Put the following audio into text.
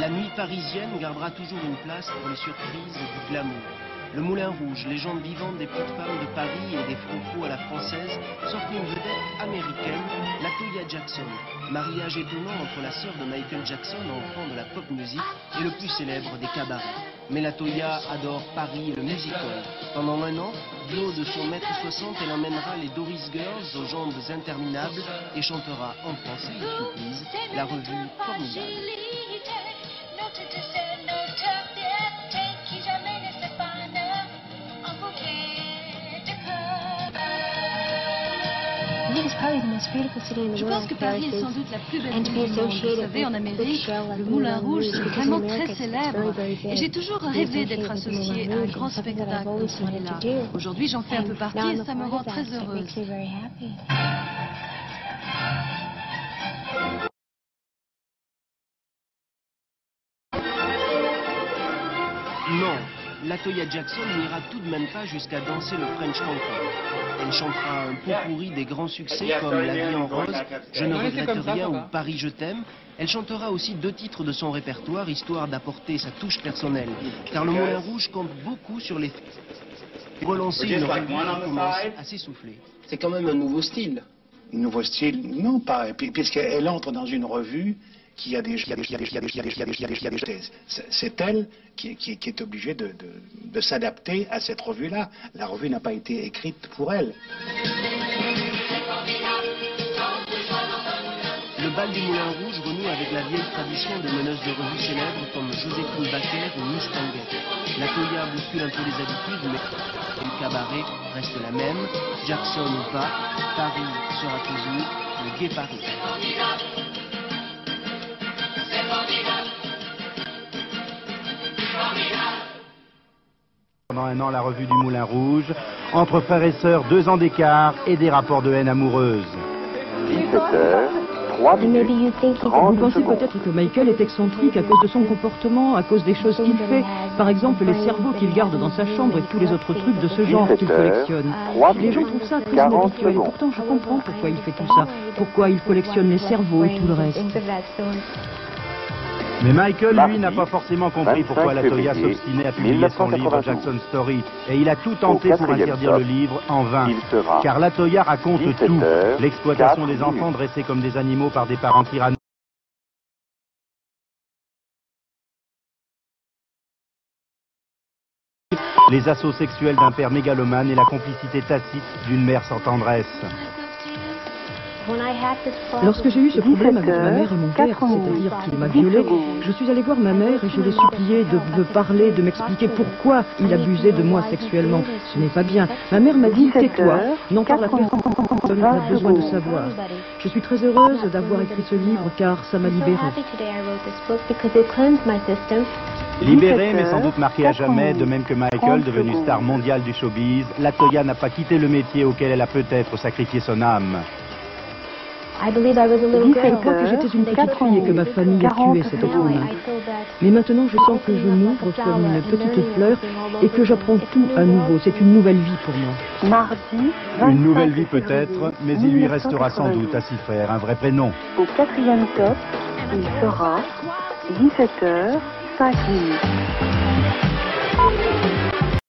La nuit parisienne gardera toujours une place pour les surprises du glamour. Le Moulin Rouge, légende vivante des petites femmes de Paris et des froufrous à la française, sortit une vedette américaine, LaToya Jackson. Mariage étonnant entre la sœur de Michael Jackson, enfant de la pop music, et le plus célèbre des cabarets. Mais LaToya adore Paris et le musical. Pendant un an, du haut de son 1m60, elle emmènera les Doris Girls aux jambes interminables et chantera en français, surprise, la revue Formidable. Je pense que Paris est sans doute la plus belle ville du monde. Vous savez, en Amérique, le Moulin Rouge, c'est vraiment très célèbre. Et j'ai toujours rêvé d'être associée à un grand spectacle comme celui-là. Aujourd'hui, j'en fais un peu partie et ça me rend très heureuse. Non, LaToya Jackson n'ira tout de même pas jusqu'à danser le French Concord. Elle chantera un pot pourri des grands succès comme La vie en rose, Je ne regrette rien ou Paris je t'aime. Elle chantera aussi 2 titres de son répertoire, histoire d'apporter sa touche personnelle. Car le Moulin Rouge compte beaucoup sur les... Relancer une revue qui commence à s'essouffler. C'est quand même un nouveau style. Nouveau style, non pas, puisqu'elle entre dans une revue qui a des... C'est elle qui est obligée de s'adapter à cette revue-là. La revue n'a pas été écrite pour elle. Le bal du Moulin Rouge renoue avec la vieille tradition de meneuses de revues célèbres comme Joséphine Baker ou Miss Tanguay. LaToya bouscule un peu les habitudes, mais le cabaret reste la même. Jackson ou pas, Paris sera toujours le gai Paris. Pendant un an, la revue du Moulin Rouge, entre frères et sœurs, 2 ans d'écart et des rapports de haine amoureuse. 17h, 3 minutes, Vous pensez peut-être que Michael est excentrique à cause de son comportement, à cause des choses qu'il fait. Par exemple, les cerveaux qu'il garde dans sa chambre et tous les autres trucs de ce genre qu'il collectionne. Les gens trouvent ça très inhabituel et pourtant je comprends pourquoi il fait tout ça. Pourquoi il collectionne les cerveaux et tout le reste. Mais Michael, lui, n'a pas forcément compris pourquoi LaToya s'obstinait à publier son livre Jackson Story. Et il a tout tenté pour interdire le livre, en vain. Car LaToya raconte tout. L'exploitation des enfants dressés comme des animaux par des parents tyranniques. Les assauts sexuels d'un père mégalomane et la complicité tacite d'une mère sans tendresse. Lorsque j'ai eu ce problème avec ma mère et mon père, c'est-à-dire qu'il m'a violée, je suis allée voir ma mère et je l'ai suppliée de me parler, de m'expliquer pourquoi il abusait de moi sexuellement. Ce n'est pas bien. Ma mère m'a dit, tais-toi, n'en parle à personne, n'a besoin de savoir. Je suis très heureuse d'avoir écrit ce livre car ça m'a libérée. Libérée, mais sans doute marquée à jamais, de même que Michael, devenu star mondiale du showbiz, LaToya n'a pas quitté le métier auquel elle a peut-être sacrifié son âme. Je crois que j'étais une petite fille et que ma famille a tué cet être humain. Mais maintenant, je sens que je m'ouvre comme une petite fleur et que j'apprends tout à nouveau. C'est une nouvelle vie pour moi. Une nouvelle vie peut-être, mais il lui restera sans doute à s'y faire un vrai prénom. Au 4e top, il sera 17h, 5 minutes.